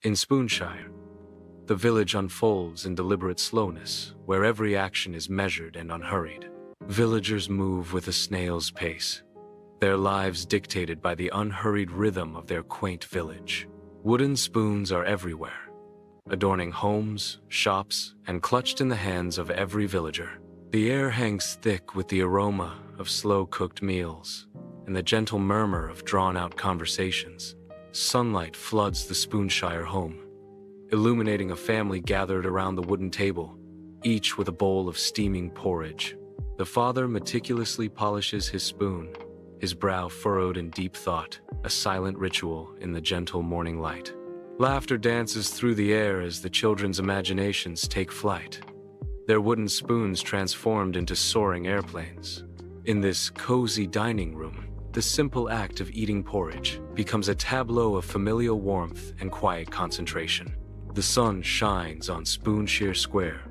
In Spoonshire, the village unfolds in deliberate slowness, where every action is measured and unhurried. Villagers move with a snail's pace, their lives dictated by the unhurried rhythm of their quaint village. Wooden spoons are everywhere, adorning homes, shops, and clutched in the hands of every villager. The air hangs thick with the aroma of slow-cooked meals and the gentle murmur of drawn-out conversations. Sunlight floods the Spoonshire home, illuminating a family gathered around the wooden table, each with a bowl of steaming porridge. The father meticulously polishes his spoon, his brow furrowed in deep thought, a silent ritual in the gentle morning light. Laughter dances through the air as the children's imaginations take flight, their wooden spoons transformed into soaring airplanes. In this cozy dining room, the simple act of eating porridge becomes a tableau of familial warmth and quiet concentration. The sun shines on Spoonshire Square,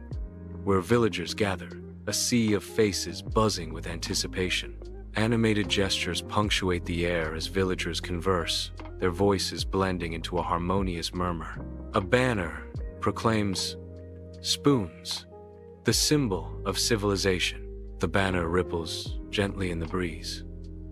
where villagers gather, a sea of faces buzzing with anticipation. Animated gestures punctuate the air as villagers converse, their voices blending into a harmonious murmur. A banner proclaims, "Spoons, the symbol of civilization." The banner ripples gently in the breeze,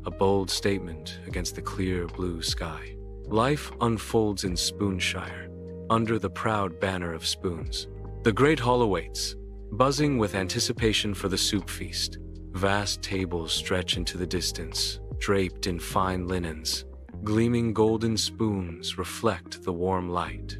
a bold statement against the clear blue sky. Life unfolds in Spoonshire, under the proud banner of spoons. The great hall awaits, buzzing with anticipation for the soup feast. Vast tables stretch into the distance, draped in fine linens. Gleaming golden spoons reflect the warm light,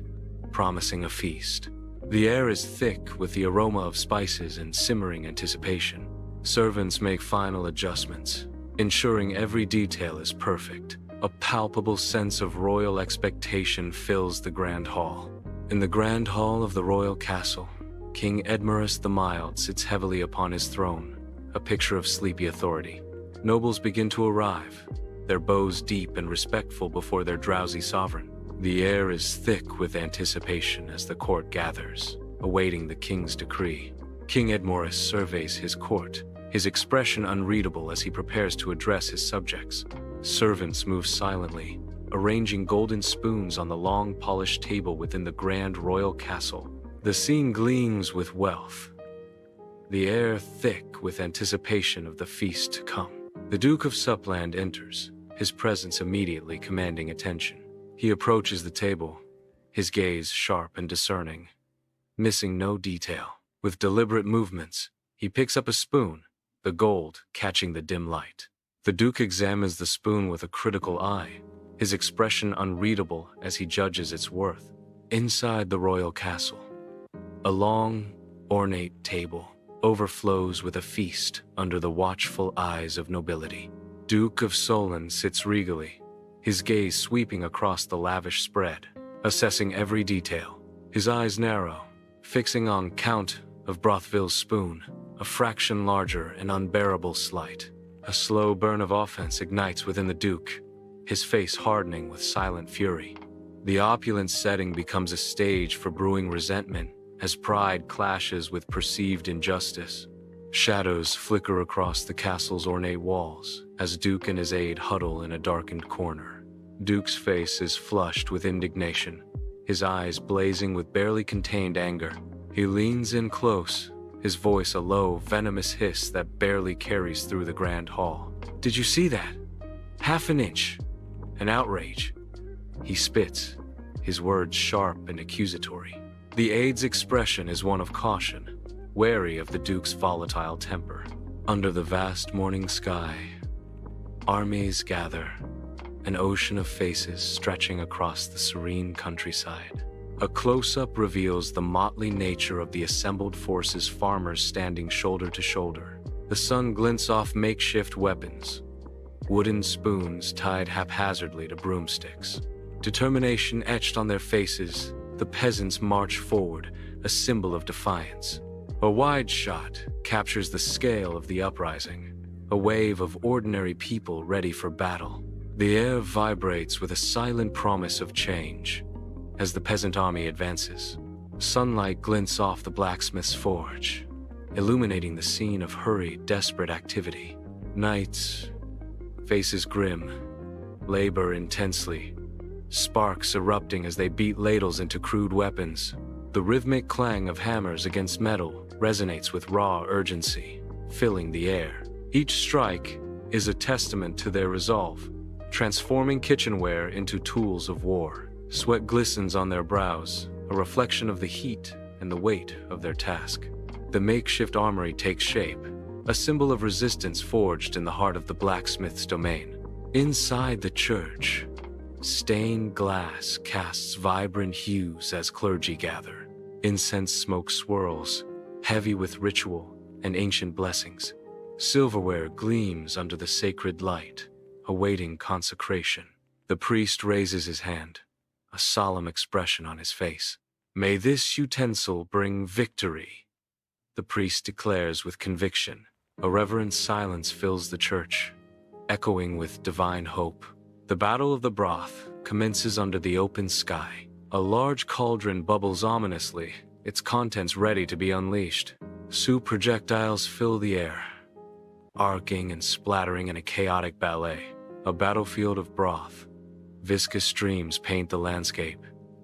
promising a feast. The air is thick with the aroma of spices and simmering anticipation. Servants make final adjustments, ensuring every detail is perfect. A palpable sense of royal expectation fills the grand hall. In the grand hall of the royal castle, King Edmurus the Mild sits heavily upon his throne, a picture of sleepy authority. Nobles begin to arrive, their bows deep and respectful before their drowsy sovereign. The air is thick with anticipation as the court gathers, awaiting the king's decree. King Edmurus surveys his court, his expression unreadable as he prepares to address his subjects. Servants move silently, arranging golden spoons on the long polished table within the grand royal castle. The scene gleams with wealth, the air thick with anticipation of the feast to come. The Duke of Suppland enters, his presence immediately commanding attention. He approaches the table, his gaze sharp and discerning, missing no detail. With deliberate movements, he picks up a spoon, the gold catching the dim light. The Duke examines the spoon with a critical eye, his expression unreadable as he judges its worth. Inside the royal castle, a long, ornate table overflows with a feast under the watchful eyes of nobility. Duke of Solon sits regally, his gaze sweeping across the lavish spread, assessing every detail. His eyes narrow, fixing on Count of Brothville's spoon, a fraction larger and unbearable slight. A slow burn of offense ignites within the Duke, his face hardening with silent fury. The opulent setting becomes a stage for brewing resentment as pride clashes with perceived injustice. Shadows flicker across the castle's ornate walls as Duke and his aide huddle in a darkened corner. Duke's face is flushed with indignation, his eyes blazing with barely contained anger. He leans in close, his voice a low, venomous hiss that barely carries through the grand hall. "Did you see that? Half an inch. An outrage." He spits, his words sharp and accusatory. The aide's expression is one of caution, wary of the Duke's volatile temper. Under the vast morning sky, armies gather, an ocean of faces stretching across the serene countryside. A close-up reveals the motley nature of the assembled forces, farmers standing shoulder to shoulder. The sun glints off makeshift weapons, wooden spoons tied haphazardly to broomsticks. Determination etched on their faces, the peasants march forward, a symbol of defiance. A wide shot captures the scale of the uprising, a wave of ordinary people ready for battle. The air vibrates with a silent promise of change as the peasant army advances. Sunlight glints off the blacksmith's forge, illuminating the scene of hurried, desperate activity. Knights, faces grim, labor intensely, sparks erupting as they beat ladles into crude weapons. The rhythmic clang of hammers against metal resonates with raw urgency, filling the air. Each strike is a testament to their resolve, transforming kitchenware into tools of war. Sweat glistens on their brows, a reflection of the heat and the weight of their task. The makeshift armory takes shape, a symbol of resistance forged in the heart of the blacksmith's domain. Inside the church, stained glass casts vibrant hues as clergy gather. Incense smoke swirls, heavy with ritual and ancient blessings. Silverware gleams under the sacred light, awaiting consecration. The priest raises his hand, a solemn expression on his face. "May this utensil bring victory," the priest declares with conviction. A reverent silence fills the church, echoing with divine hope. The Battle of the Broth commences under the open sky. A large cauldron bubbles ominously, its contents ready to be unleashed. Soup projectiles fill the air, arcing and splattering in a chaotic ballet. A battlefield of broth. Viscous streams paint the landscape.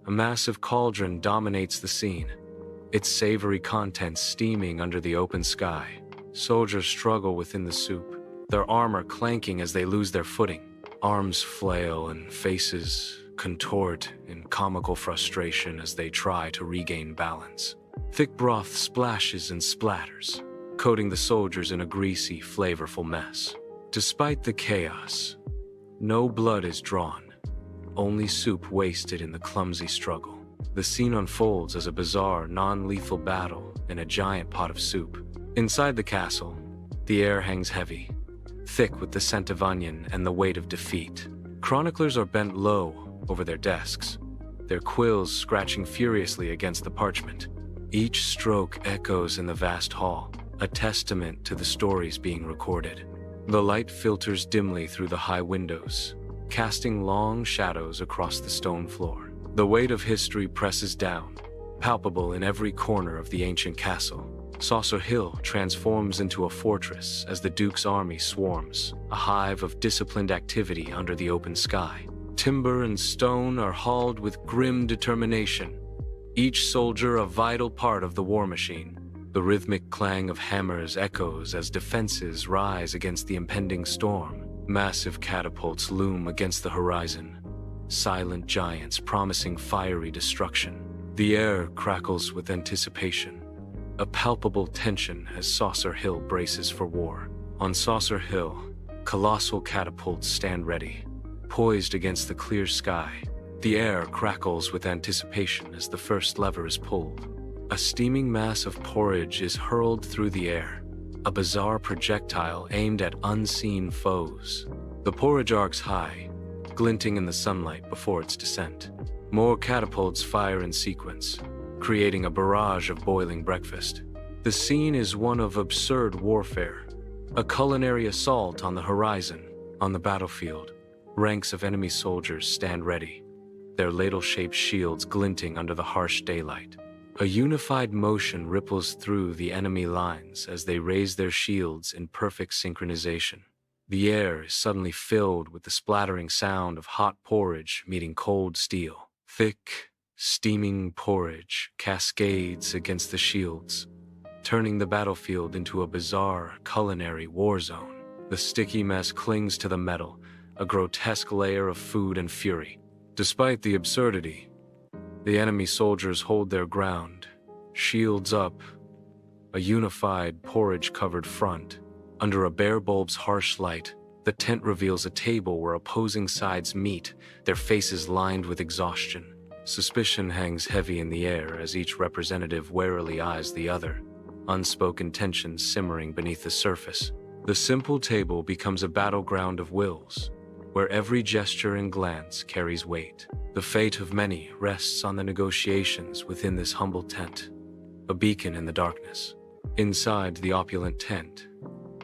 A massive cauldron dominates the scene, its savory contents steaming under the open sky. Soldiers struggle within the soup, their armor clanking as they lose their footing. Arms flail and faces contort in comical frustration as they try to regain balance. Thick broth splashes and splatters, coating the soldiers in a greasy, flavorful mess. Despite the chaos, no blood is drawn, only soup wasted in the clumsy struggle. The scene unfolds as a bizarre, non-lethal battle in a giant pot of soup. Inside the castle, the air hangs heavy, thick with the scent of onion and the weight of defeat. Chroniclers are bent low over their desks, their quills scratching furiously against the parchment. Each stroke echoes in the vast hall, a testament to the stories being recorded. The light filters dimly through the high windows, casting long shadows across the stone floor. The weight of history presses down, palpable in every corner of the ancient castle. Saucer Hill transforms into a fortress as the Duke's army swarms, a hive of disciplined activity under the open sky. Timber and stone are hauled with grim determination, each soldier a vital part of the war machine. The rhythmic clang of hammers echoes as defenses rise against the impending storm. Massive catapults loom against the horizon, silent giants promising fiery destruction. The air crackles with anticipation, a palpable tension as Saucer Hill braces for war. On Saucer Hill, colossal catapults stand ready, poised against the clear sky. The air crackles with anticipation as the first lever is pulled. A steaming mass of porridge is hurled through the air, a bizarre projectile aimed at unseen foes. The porridge arcs high, glinting in the sunlight before its descent. More catapults fire in sequence, creating a barrage of boiling breakfast. The scene is one of absurd warfare, a culinary assault on the horizon. On the battlefield, ranks of enemy soldiers stand ready, their ladle-shaped shields glinting under the harsh daylight. A unified motion ripples through the enemy lines as they raise their shields in perfect synchronization. The air is suddenly filled with the splattering sound of hot porridge meeting cold steel. Thick, steaming porridge cascades against the shields, turning the battlefield into a bizarre culinary war zone. The sticky mess clings to the metal, a grotesque layer of food and fury. Despite the absurdity, the enemy soldiers hold their ground, shields up, a unified porridge-covered front. Under a bare bulb's harsh light, the tent reveals a table where opposing sides meet, their faces lined with exhaustion. Suspicion hangs heavy in the air as each representative warily eyes the other, unspoken tensions simmering beneath the surface. The simple table becomes a battleground of wills, where every gesture and glance carries weight. The fate of many rests on the negotiations within this humble tent, a beacon in the darkness. Inside the opulent tent,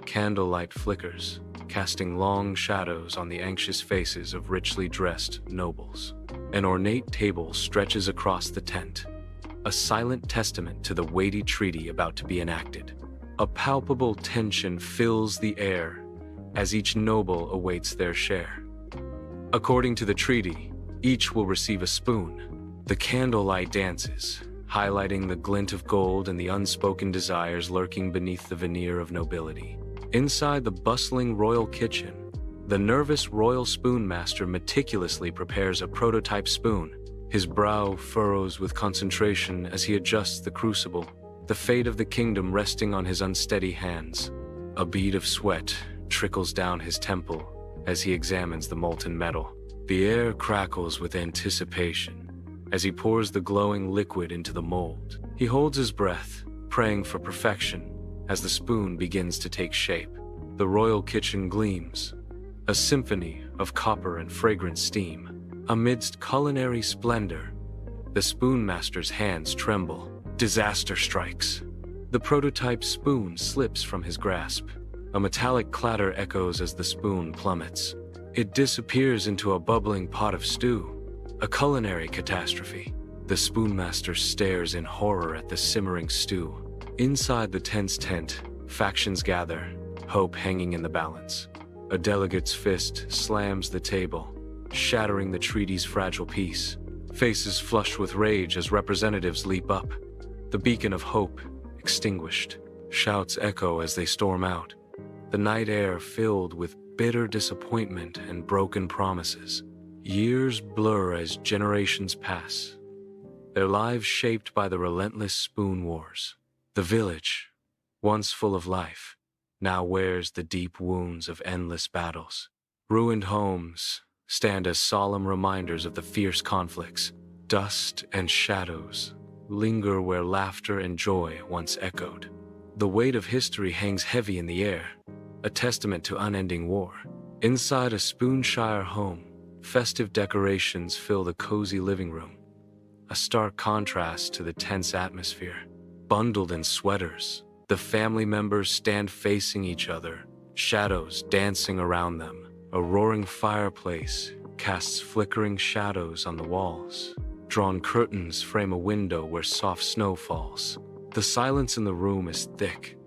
candlelight flickers, casting long shadows on the anxious faces of richly dressed nobles. An ornate table stretches across the tent, a silent testament to the weighty treaty about to be enacted. A palpable tension fills the air as each noble awaits their share. According to the treaty, Each will receive a spoon. The candlelight dances, highlighting the glint of gold and the unspoken desires lurking beneath the veneer of nobility. Inside the bustling royal kitchen, the nervous royal spoon master meticulously prepares a prototype spoon. His brow furrows with concentration as he adjusts the crucible, the fate of the kingdom resting on his unsteady hands. A bead of sweat trickles down his temple as he examines the molten metal. The air crackles with anticipation as he pours the glowing liquid into the mold. He holds his breath, praying for perfection as the spoon begins to take shape. The royal kitchen gleams, a symphony of copper and fragrant steam. Amidst culinary splendor, the spoon master's hands tremble. Disaster strikes. The prototype spoon slips from his grasp. A metallic clatter echoes as the spoon plummets. It disappears into a bubbling pot of stew. A culinary catastrophe. The spoonmaster stares in horror at the simmering stew. Inside the tense tent, factions gather, hope hanging in the balance. A delegate's fist slams the table, shattering the treaty's fragile peace. Faces flushed with rage as representatives leap up. The beacon of hope extinguished. Shouts echo as they storm out. The night air filled with bitter disappointment and broken promises. Years blur as generations pass, their lives shaped by the relentless spoon wars. The village, once full of life, now wears the deep wounds of endless battles. Ruined homes stand as solemn reminders of the fierce conflicts. Dust and shadows linger where laughter and joy once echoed. The weight of history hangs heavy in the air, a testament to unending war. Inside a Spoonshire home, festive decorations fill the cozy living room, a stark contrast to the tense atmosphere. Bundled in sweaters, the family members stand facing each other, shadows dancing around them. A roaring fireplace casts flickering shadows on the walls. Drawn curtains frame a window where soft snow falls. The silence in the room is thick,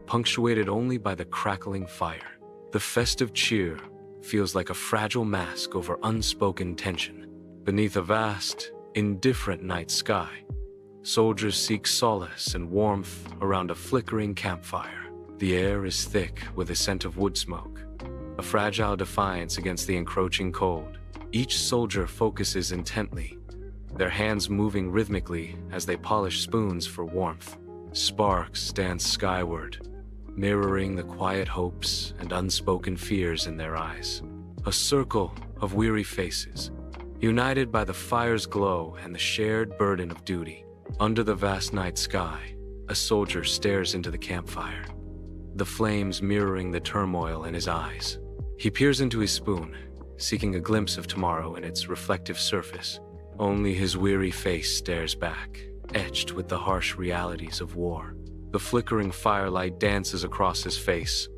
punctuated only by the crackling fire. The festive cheer feels like a fragile mask over unspoken tension. Beneath a vast, indifferent night sky, soldiers seek solace and warmth around a flickering campfire. The air is thick with a scent of wood smoke, a fragile defiance against the encroaching cold. Each soldier focuses intently, their hands moving rhythmically as they polish spoons for warmth. Sparks dance skyward, mirroring the quiet hopes and unspoken fears in their eyes. A circle of weary faces, united by the fire's glow and the shared burden of duty. Under the vast night sky, a soldier stares into the campfire, the flames mirroring the turmoil in his eyes. He peers into his spoon, seeking a glimpse of tomorrow in its reflective surface. Only his weary face stares back, etched with the harsh realities of war. The flickering firelight dances across his face,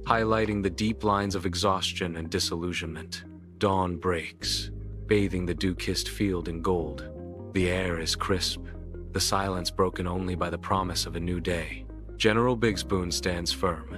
highlighting the deep lines of exhaustion and disillusionment. Dawn breaks, bathing the dew-kissed field in gold. The air is crisp, the silence broken only by the promise of a new day. General Big Spoon stands firm,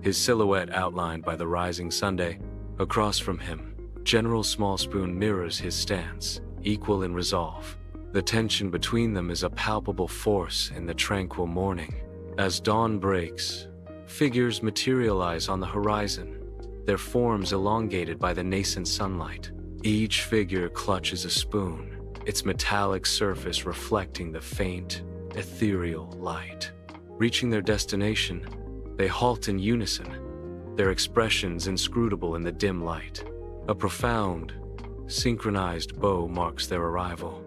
his silhouette outlined by the rising sunday. Across from him, General Small Spoon mirrors his stance, equal in resolve. The tension between them is a palpable force in the tranquil morning. As dawn breaks, figures materialize on the horizon, their forms elongated by the nascent sunlight. Each figure clutches a spoon, its metallic surface reflecting the faint, ethereal light. Reaching their destination, they halt in unison, their expressions inscrutable in the dim light. A profound, synchronized bow marks their arrival,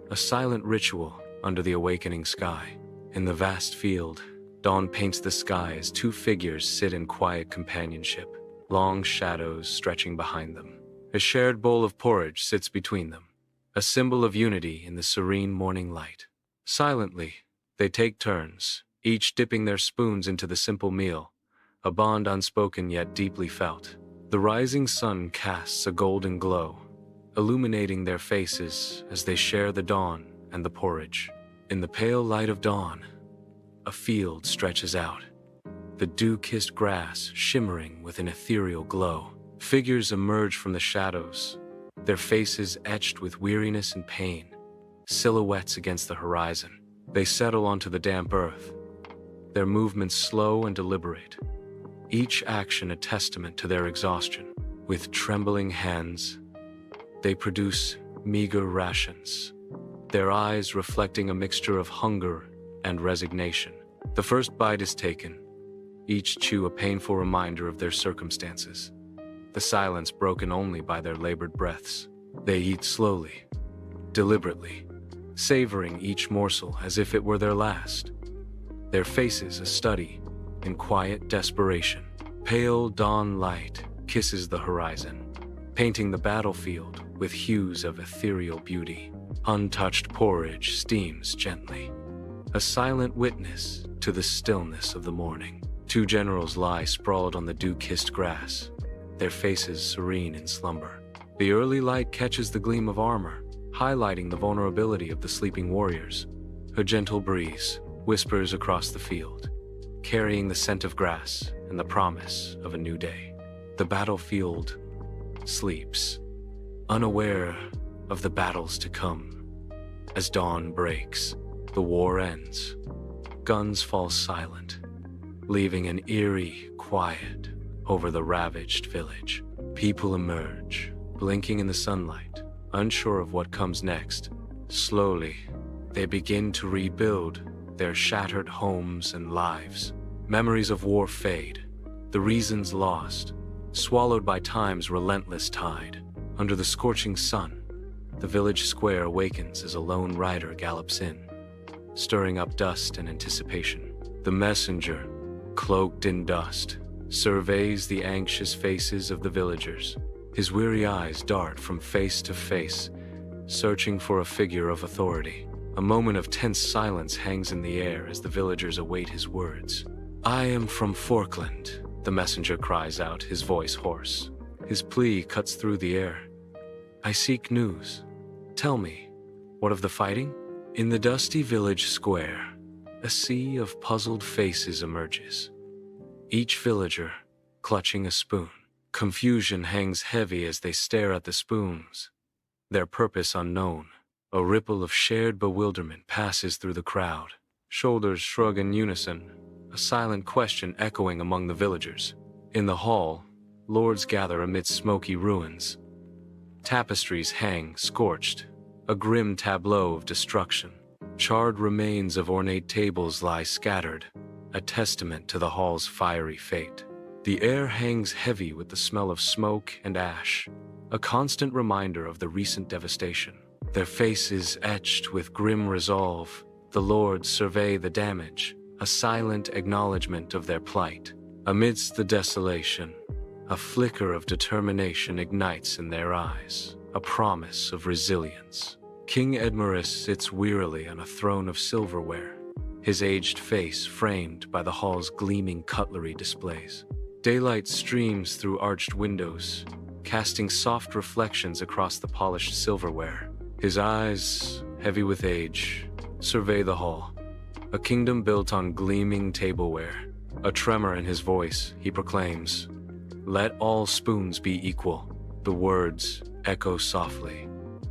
a silent ritual under the awakening sky. In the vast field, dawn paints the sky as two figures sit in quiet companionship, long shadows stretching behind them. A shared bowl of porridge sits between them, a symbol of unity in the serene morning light. Silently, they take turns, each dipping their spoons into the simple meal, a bond unspoken yet deeply felt. The rising sun casts a golden glow, illuminating their faces as they share the dawn and the porridge. In the pale light of dawn, a field stretches out, the dew-kissed grass shimmering with an ethereal glow. Figures emerge from the shadows, their faces etched with weariness and pain, silhouettes against the horizon. They settle onto the damp earth, their movements slow and deliberate, each action a testament to their exhaustion. With trembling hands, they produce meager rations, their eyes reflecting a mixture of hunger and resignation. The first bite is taken, each chew a painful reminder of their circumstances, the silence broken only by their labored breaths. They eat slowly, deliberately, savoring each morsel as if it were their last, their faces a study in quiet desperation. Pale dawn light kisses the horizon, painting the battlefield with hues of ethereal beauty. Untouched porridge steams gently, a silent witness to the stillness of the morning. Two generals lie sprawled on the dew-kissed grass, their faces serene in slumber. The early light catches the gleam of armor, highlighting the vulnerability of the sleeping warriors. A gentle breeze whispers across the field, carrying the scent of grass and the promise of a new day. The battlefield sleeps, unaware of the battles to come. As dawn breaks, the war ends. Guns fall silent, leaving an eerie quiet over the ravaged village. People emerge, blinking in the sunlight, unsure of what comes next. Slowly, they begin to rebuild their shattered homes and lives. Memories of war fade, the reasons lost, swallowed by time's relentless tide. Under the scorching sun, the village square awakens as a lone rider gallops in, stirring up dust and anticipation. The messenger, cloaked in dust, surveys the anxious faces of the villagers. His weary eyes dart from face to face, searching for a figure of authority. A moment of tense silence hangs in the air as the villagers await his words. "I am from Falkland," the messenger cries out, his voice hoarse. His plea cuts through the air. "I seek news. Tell me, what of the fighting?" In the dusty village square, a sea of puzzled faces emerges, each villager clutching a spoon. Confusion hangs heavy as they stare at the spoons, their purpose unknown. A ripple of shared bewilderment passes through the crowd. Shoulders shrug in unison, a silent question echoing among the villagers. In the hall, lords gather amidst smoky ruins. Tapestries hang, scorched, a grim tableau of destruction. Charred remains of ornate tables lie scattered, a testament to the hall's fiery fate. The air hangs heavy with the smell of smoke and ash, a constant reminder of the recent devastation. Their faces etched with grim resolve, the lords survey the damage, a silent acknowledgement of their plight. Amidst the desolation, a flicker of determination ignites in their eyes, a promise of resilience. King Edmurus sits wearily on a throne of silverware, his aged face framed by the hall's gleaming cutlery displays. Daylight streams through arched windows, casting soft reflections across the polished silverware. His eyes, heavy with age, survey the hall, a kingdom built on gleaming tableware. A tremor in his voice, he proclaims, "Let all spoons be equal." The words echo softly,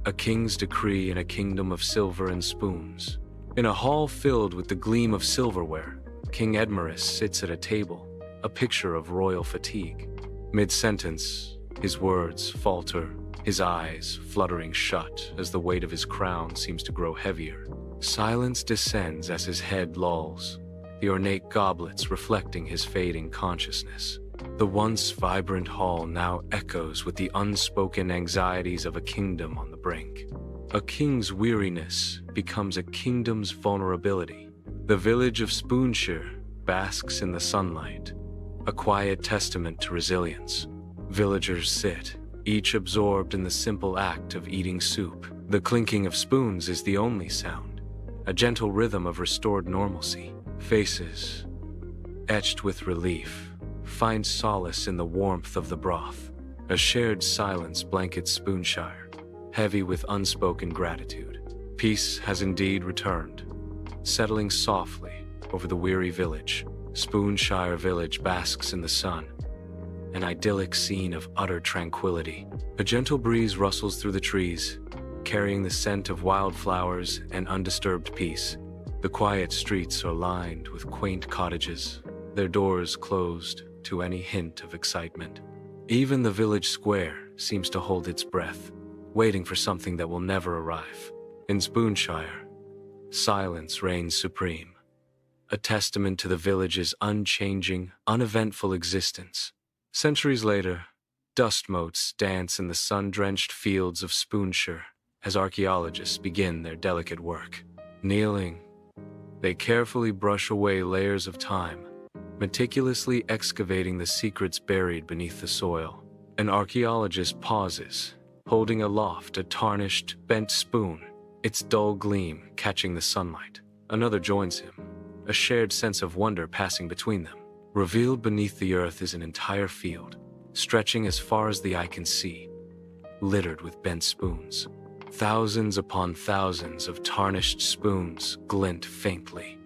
a king's decree in a kingdom of silver and spoons. In a hall filled with the gleam of silverware, King Edmurus sits at a table, a picture of royal fatigue. Mid-sentence, his words falter, his eyes fluttering shut as the weight of his crown seems to grow heavier. Silence descends as his head lolls, the ornate goblets reflecting his fading consciousness. The once vibrant hall now echoes with the unspoken anxieties of a kingdom on the brink. A king's weariness becomes a kingdom's vulnerability. The village of Spoonshire basks in the sunlight, a quiet testament to resilience. Villagers sit, each absorbed in the simple act of eating soup. The clinking of spoons is the only sound, a gentle rhythm of restored normalcy. Faces, etched with relief, find solace in the warmth of the broth. A shared silence blankets Spoonshire, heavy with unspoken gratitude. Peace has indeed returned, settling softly over the weary village. Spoonshire village basks in the sun, an idyllic scene of utter tranquility. A gentle breeze rustles through the trees, carrying the scent of wildflowers and undisturbed peace. The quiet streets are lined with quaint cottages, their doors closed to any hint of excitement. Even the village square seems to hold its breath, waiting for something that will never arrive. In Spoonshire, silence reigns supreme, a testament to the village's unchanging, uneventful existence. Centuries later, dust motes dance in the sun-drenched fields of Spoonshire as archaeologists begin their delicate work. Kneeling, they carefully brush away layers of time, meticulously excavating the secrets buried beneath the soil. An archaeologist pauses, holding aloft a tarnished, bent spoon, its dull gleam catching the sunlight. Another joins him, a shared sense of wonder passing between them. Revealed beneath the earth is an entire field, stretching as far as the eye can see, littered with bent spoons. Thousands upon thousands of tarnished spoons glint faintly,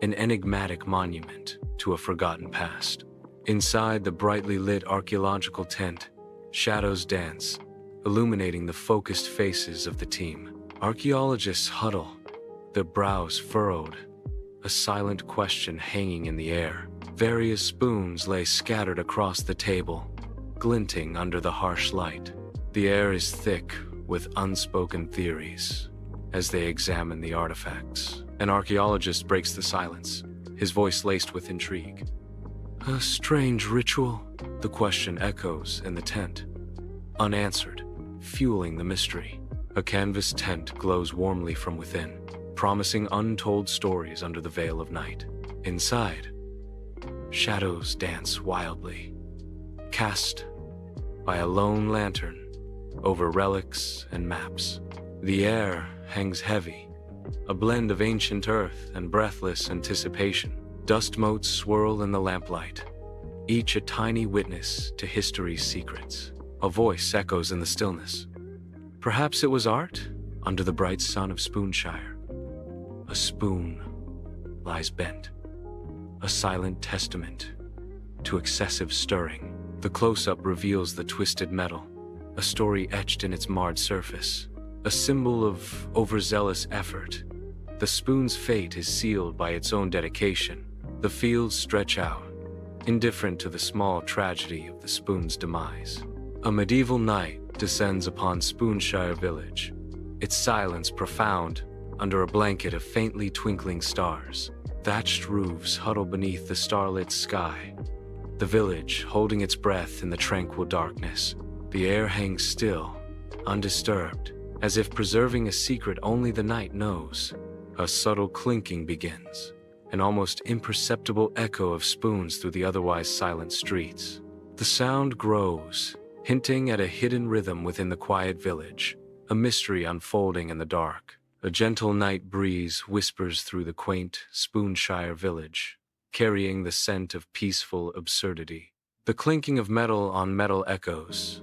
an enigmatic monument to a forgotten past. Inside the brightly lit archaeological tent, shadows dance, illuminating the focused faces of the team. Archaeologists huddle, their brows furrowed, a silent question hanging in the air. Various spoons lay scattered across the table, glinting under the harsh light. The air is thick with unspoken theories as they examine the artifacts. An archaeologist breaks the silence, his voice laced with intrigue. "A strange ritual?" The question echoes in the tent, unanswered, fueling the mystery. A canvas tent glows warmly from within, promising untold stories under the veil of night. Inside, shadows dance wildly, cast by a lone lantern over relics and maps. The air hangs heavy, a blend of ancient earth and breathless anticipation. Dust motes swirl in the lamplight, each a tiny witness to history's secrets. A voice echoes in the stillness. Perhaps it was art under the bright sun of Spoonshire. A spoon lies bent, a silent testament to excessive stirring. The close-up reveals the twisted metal, a story etched in its marred surface, a symbol of overzealous effort. The spoon's fate is sealed by its own dedication. The fields stretch out, indifferent to the small tragedy of the spoon's demise. A medieval night descends upon Spoonshire village, its silence profound under a blanket of faintly twinkling stars. Thatched roofs huddle beneath the starlit sky, the village holding its breath in the tranquil darkness. The air hangs still, undisturbed, as if preserving a secret only the night knows. A subtle clinking begins, an almost imperceptible echo of spoons through the otherwise silent streets. The sound grows, hinting at a hidden rhythm within the quiet village, a mystery unfolding in the dark. A gentle night breeze whispers through the quaint Spoonshire village, carrying the scent of peaceful absurdity. The clinking of metal on metal echoes,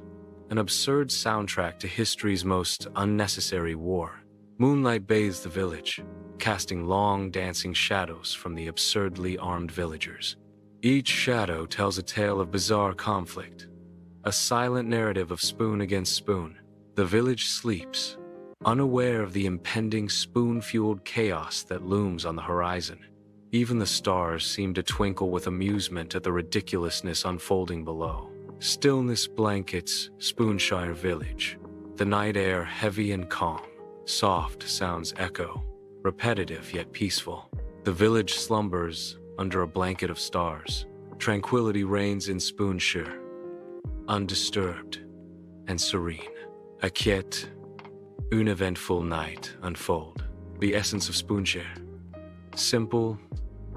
an absurd soundtrack to history's most unnecessary war. Moonlight bathes the village, casting long dancing shadows from the absurdly armed villagers. Each shadow tells a tale of bizarre conflict, a silent narrative of spoon against spoon. The village sleeps, unaware of the impending spoon-fueled chaos that looms on the horizon. Even the stars seem to twinkle with amusement at the ridiculousness unfolding below. Stillness blankets Spoonshire village, the night air heavy and calm. Soft sounds echo, repetitive yet peaceful. The village slumbers under a blanket of stars. Tranquility reigns in Spoonshire, undisturbed and serene. A quiet, uneventful night unfold. The essence of Spoonshire, simple,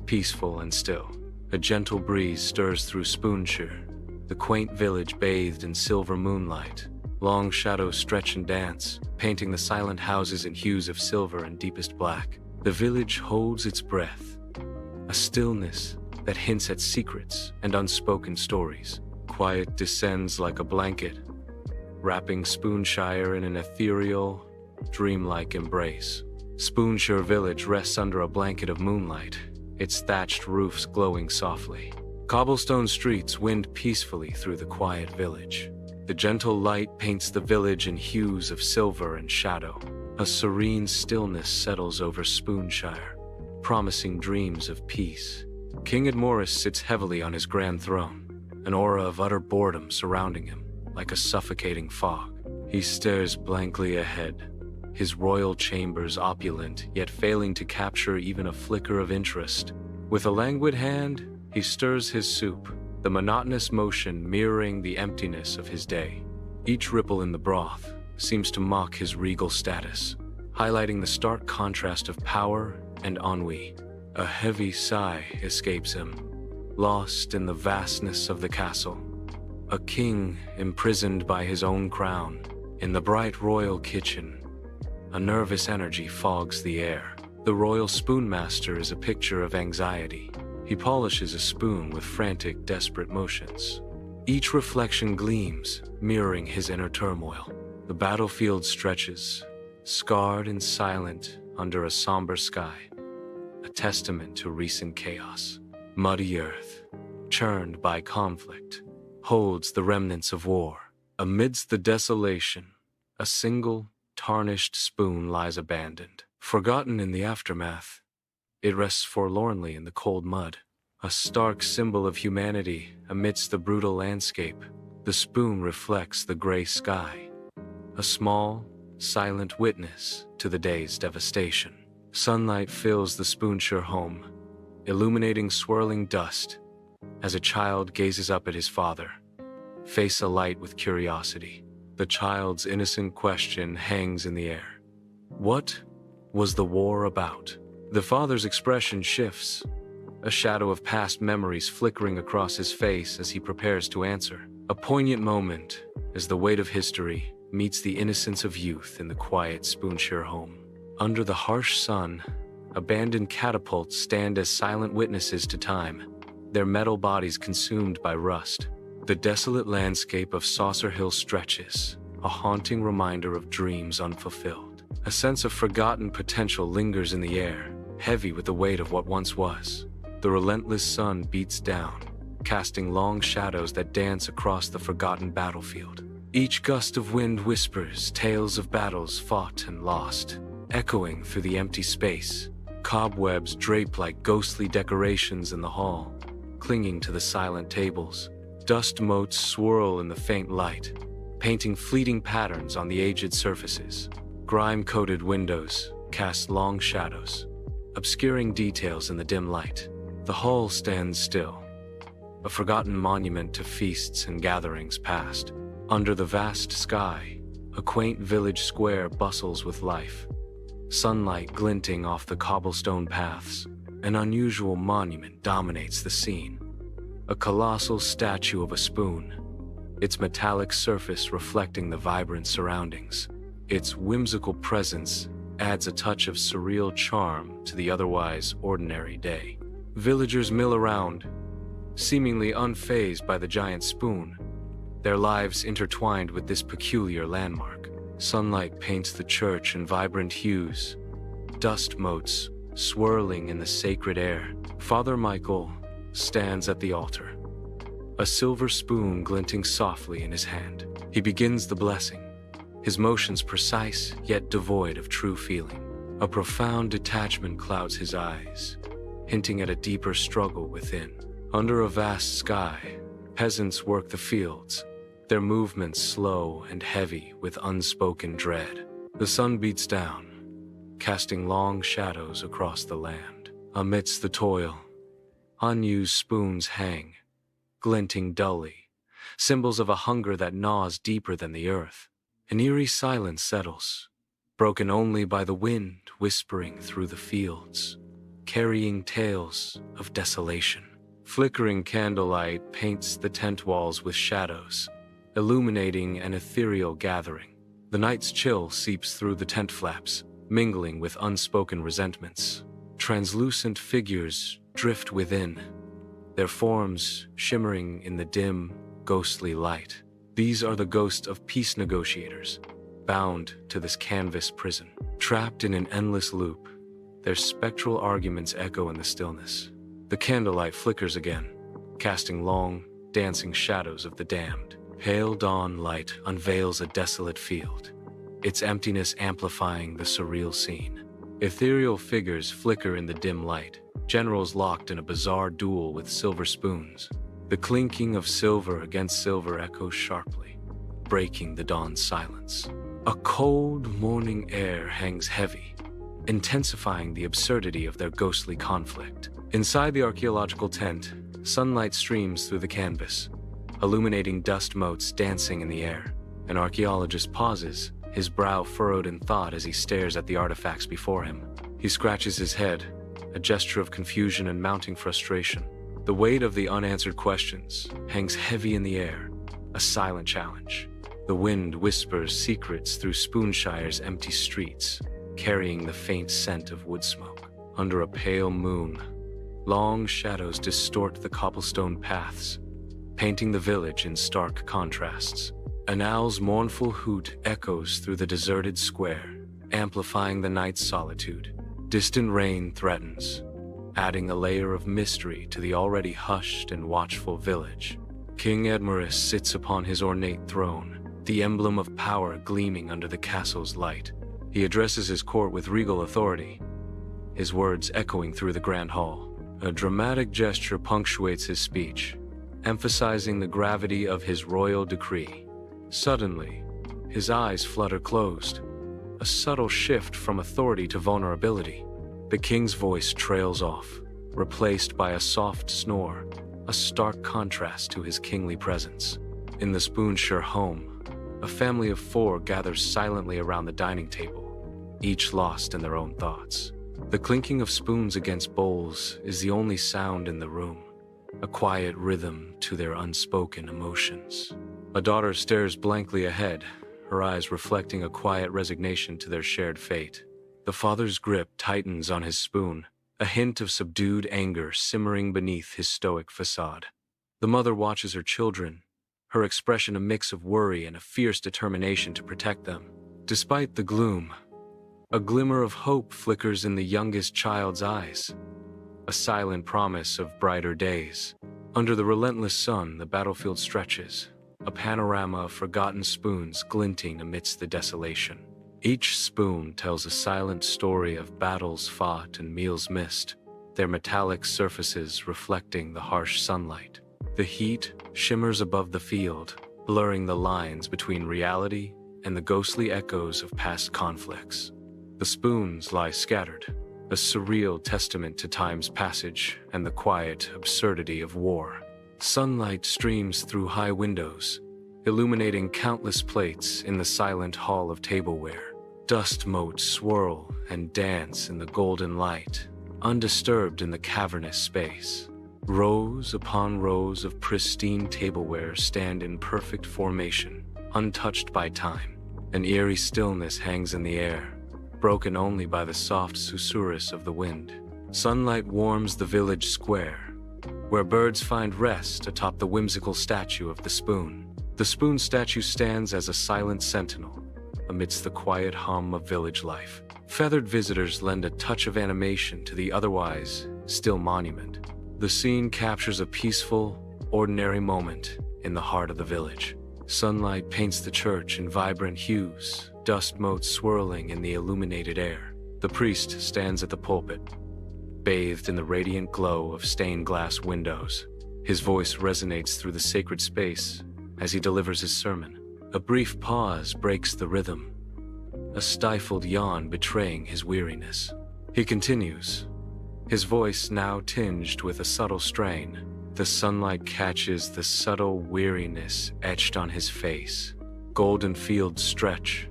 peaceful and still. A gentle breeze stirs through Spoonshire, the quaint village bathed in silver moonlight. Long shadows stretch and dance, painting the silent houses in hues of silver and deepest black. The village holds its breath, a stillness that hints at secrets and unspoken stories. Quiet descends like a blanket, wrapping Spoonshire in an ethereal, dreamlike embrace. Spoonshire village rests under a blanket of moonlight, its thatched roofs glowing softly. Cobblestone streets wind peacefully through the quiet village. The gentle light paints the village in hues of silver and shadow. A serene stillness settles over Spoonshire, promising dreams of peace. King Edmorris sits heavily on his grand throne, an aura of utter boredom surrounding him, like a suffocating fog. He stares blankly ahead, his royal chambers opulent, yet failing to capture even a flicker of interest. With a languid hand, he stirs his soup, the monotonous motion mirroring the emptiness of his day. Each ripple in the broth seems to mock his regal status, highlighting the stark contrast of power and ennui. A heavy sigh escapes him, lost in the vastness of the castle. A king imprisoned by his own crown. In the bright royal kitchen, a nervous energy fogs the air. The royal spoonmaster is a picture of anxiety. He polishes a spoon with frantic, desperate motions. Each reflection gleams, mirroring his inner turmoil. The battlefield stretches, scarred and silent under a somber sky, a testament to recent chaos. Muddy earth, churned by conflict, holds the remnants of war. Amidst the desolation, a single, tarnished spoon lies abandoned. Forgotten in the aftermath, it rests forlornly in the cold mud, a stark symbol of humanity amidst the brutal landscape. The spoon reflects the gray sky, a small, silent witness to the day's devastation. Sunlight fills the Spoonshire home, illuminating swirling dust as a child gazes up at his father, face alight with curiosity. The child's innocent question hangs in the air. What was the war about? The father's expression shifts, a shadow of past memories flickering across his face as he prepares to answer. A poignant moment as the weight of history meets the innocence of youth in the quiet Spoonshire home. Under the harsh sun, abandoned catapults stand as silent witnesses to time, their metal bodies consumed by rust. The desolate landscape of Saucer Hill stretches, a haunting reminder of dreams unfulfilled. A sense of forgotten potential lingers in the air, heavy with the weight of what once was. The relentless sun beats down, casting long shadows that dance across the forgotten battlefield. Each gust of wind whispers tales of battles fought and lost, echoing through the empty space. Cobwebs drape like ghostly decorations in the hall, clinging to the silent tables. Dust motes swirl in the faint light, painting fleeting patterns on the aged surfaces. Grime-coated windows cast long shadows, obscuring details in the dim light. The hall stands still, a forgotten monument to feasts and gatherings past. Under the vast sky, a quaint village square bustles with life, sunlight glinting off the cobblestone paths. An unusual monument dominates the scene. A colossal statue of a spoon, its metallic surface reflecting the vibrant surroundings. Its whimsical presence adds a touch of surreal charm to the otherwise ordinary day. Villagers mill around, seemingly unfazed by the giant spoon, their lives intertwined with this peculiar landmark. Sunlight paints the church in vibrant hues, dust motes swirling in the sacred air. Father Michael stands at the altar, a silver spoon glinting softly in his hand. He begins the blessing, his motions precise yet devoid of true feeling. A profound detachment clouds his eyes, hinting at a deeper struggle within. Under a vast sky, peasants work the fields, their movements slow and heavy with unspoken dread. The sun beats down, casting long shadows across the land. Amidst the toil, unused spoons hang, glinting dully, symbols of a hunger that gnaws deeper than the earth. An eerie silence settles, broken only by the wind whispering through the fields, carrying tales of desolation. Flickering candlelight paints the tent walls with shadows, illuminating an ethereal gathering. The night's chill seeps through the tent flaps, mingling with unspoken resentments. Translucent figures drift within, their forms shimmering in the dim, ghostly light. These are the ghosts of peace negotiators, bound to this canvas prison. Trapped in an endless loop, their spectral arguments echo in the stillness. The candlelight flickers again, casting long, dancing shadows of the damned. Pale dawn light unveils a desolate field, its emptiness amplifying the surreal scene. Ethereal figures flicker in the dim light, generals locked in a bizarre duel with silver spoons. The clinking of silver against silver echoes sharply, breaking the dawn's silence. A cold morning air hangs heavy, intensifying the absurdity of their ghostly conflict. Inside the archaeological tent, sunlight streams through the canvas, illuminating dust motes dancing in the air. An archaeologist pauses, his brow furrowed in thought as he stares at the artifacts before him. He scratches his head, a gesture of confusion and mounting frustration. The weight of the unanswered questions hangs heavy in the air, a silent challenge. The wind whispers secrets through Spoonshire's empty streets, carrying the faint scent of wood smoke. Under a pale moon, long shadows distort the cobblestone paths, painting the village in stark contrasts. An owl's mournful hoot echoes through the deserted square, amplifying the night's solitude. Distant rain threatens, adding a layer of mystery to the already hushed and watchful village. King Edmurus sits upon his ornate throne, the emblem of power gleaming under the castle's light. He addresses his court with regal authority, his words echoing through the grand hall. A dramatic gesture punctuates his speech, emphasizing the gravity of his royal decree. Suddenly, his eyes flutter closed, a subtle shift from authority to vulnerability. The king's voice trails off, replaced by a soft snore, a stark contrast to his kingly presence. In the Spoonshire home, a family of 4 gathers silently around the dining table, each lost in their own thoughts. The clinking of spoons against bowls is the only sound in the room, a quiet rhythm to their unspoken emotions. A daughter stares blankly ahead, her eyes reflecting a quiet resignation to their shared fate. The father's grip tightens on his spoon, a hint of subdued anger simmering beneath his stoic facade. The mother watches her children, her expression a mix of worry and a fierce determination to protect them. Despite the gloom, a glimmer of hope flickers in the youngest child's eyes, a silent promise of brighter days. Under the relentless sun, the battlefield stretches, a panorama of forgotten spoons glinting amidst the desolation. Each spoon tells a silent story of battles fought and meals missed, their metallic surfaces reflecting the harsh sunlight. The heat shimmers above the field, blurring the lines between reality and the ghostly echoes of past conflicts. The spoons lie scattered, a surreal testament to time's passage and the quiet absurdity of war. Sunlight streams through high windows, illuminating countless plates in the silent hall of tableware. Dust motes swirl and dance in the golden light, undisturbed in the cavernous space. Rows upon rows of pristine tableware stand in perfect formation, untouched by time. An eerie stillness hangs in the air, broken only by the soft susurrus of the wind. Sunlight warms the village square, where birds find rest atop the whimsical statue of the spoon. The spoon statue stands as a silent sentinel amidst the quiet hum of village life. Feathered visitors lend a touch of animation to the otherwise still monument. The scene captures a peaceful, ordinary moment in the heart of the village. Sunlight paints the church in vibrant hues, dust motes swirling in the illuminated air. The priest stands at the pulpit, bathed in the radiant glow of stained glass windows. His voice resonates through the sacred space as he delivers his sermon. A brief pause breaks the rhythm, a stifled yawn betraying his weariness. He continues, his voice now tinged with a subtle strain. The sunlight catches the subtle weariness etched on his face. Golden fields stretch,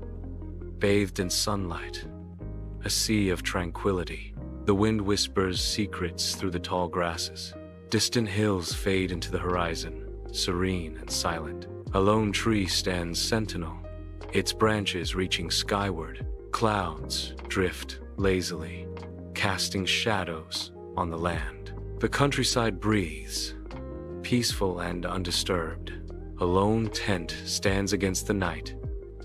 bathed in sunlight, a sea of tranquility. The wind whispers secrets through the tall grasses. Distant hills fade into the horizon, serene and silent. A lone tree stands sentinel, its branches reaching skyward. Clouds drift lazily, casting shadows on the land. The countryside breathes, peaceful and undisturbed. A lone tent stands against the night,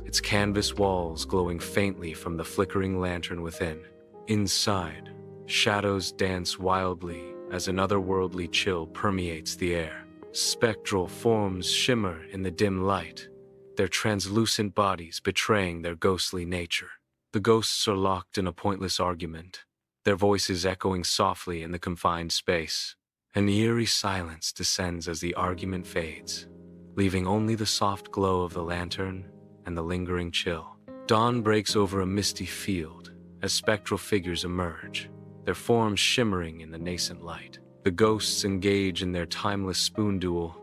its canvas walls glowing faintly from the flickering lantern within. Inside, shadows dance wildly as an otherworldly chill permeates the air. Spectral forms shimmer in the dim light, their translucent bodies betraying their ghostly nature. The ghosts are locked in a pointless argument, their voices echoing softly in the confined space. An eerie silence descends as the argument fades, leaving only the soft glow of the lantern and the lingering chill. Dawn breaks over a misty field as spectral figures emerge, their forms shimmering in the nascent light. The ghosts engage in their timeless spoon duel,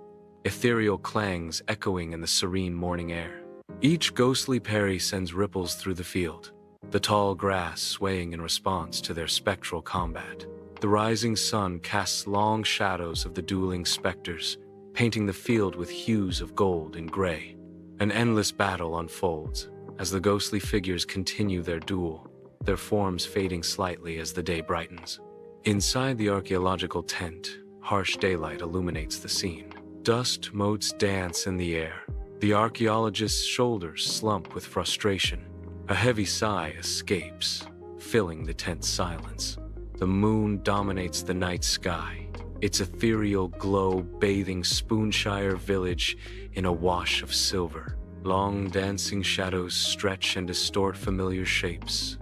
ethereal clangs echoing in the serene morning air. Each ghostly parry sends ripples through the field, the tall grass swaying in response to their spectral combat. The rising sun casts long shadows of the dueling specters, painting the field with hues of gold and gray. An endless battle unfolds as the ghostly figures continue their duel, their forms fading slightly as the day brightens. Inside the archaeological tent, harsh daylight illuminates the scene. Dust motes dance in the air. The archaeologist's shoulders slump with frustration. A heavy sigh escapes, filling the tent's silence. The moon dominates the night sky, its ethereal glow bathing Spoonshire village in a wash of silver. Long dancing shadows stretch and distort familiar shapes,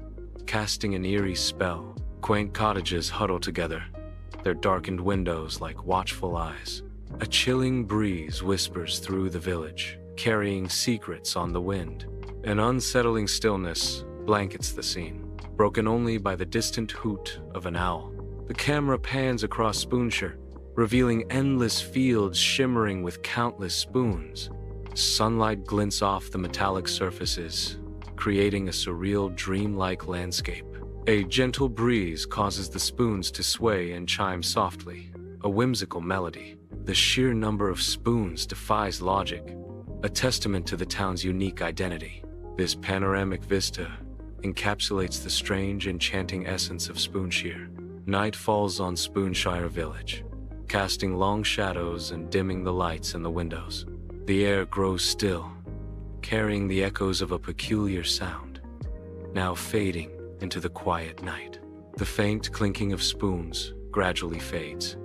casting an eerie spell. Quaint cottages huddle together, their darkened windows like watchful eyes. A chilling breeze whispers through the village, carrying secrets on the wind. An unsettling stillness blankets the scene, broken only by the distant hoot of an owl. The camera pans across Spoonshire, revealing endless fields shimmering with countless spoons. Sunlight glints off the metallic surfaces, creating a surreal, dreamlike landscape. A gentle breeze causes the spoons to sway and chime softly, a whimsical melody. The sheer number of spoons defies logic, a testament to the town's unique identity. This panoramic vista encapsulates the strange, enchanting essence of Spoonshire. Night falls on Spoonshire village, casting long shadows and dimming the lights in the windows. The air grows still, carrying the echoes of a peculiar sound, now fading into the quiet night. The faint clinking of spoons gradually fades,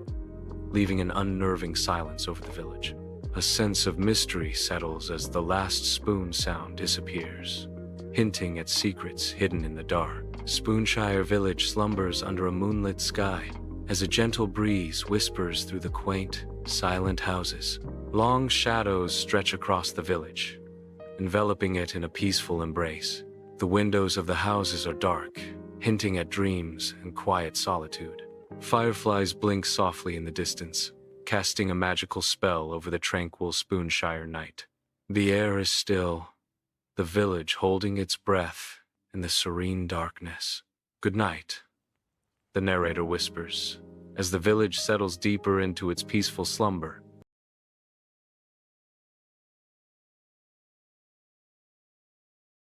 leaving an unnerving silence over the village. A sense of mystery settles as the last spoon sound disappears, hinting at secrets hidden in the dark. Spoonshire village slumbers under a moonlit sky as a gentle breeze whispers through the quaint, silent houses. Long shadows stretch across the village, enveloping it in a peaceful embrace. The windows of the houses are dark, hinting at dreams and quiet solitude. Fireflies blink softly in the distance, casting a magical spell over the tranquil Spoonshire night. The air is still, the village holding its breath in the serene darkness. "Good night," the narrator whispers, as the village settles deeper into its peaceful slumber.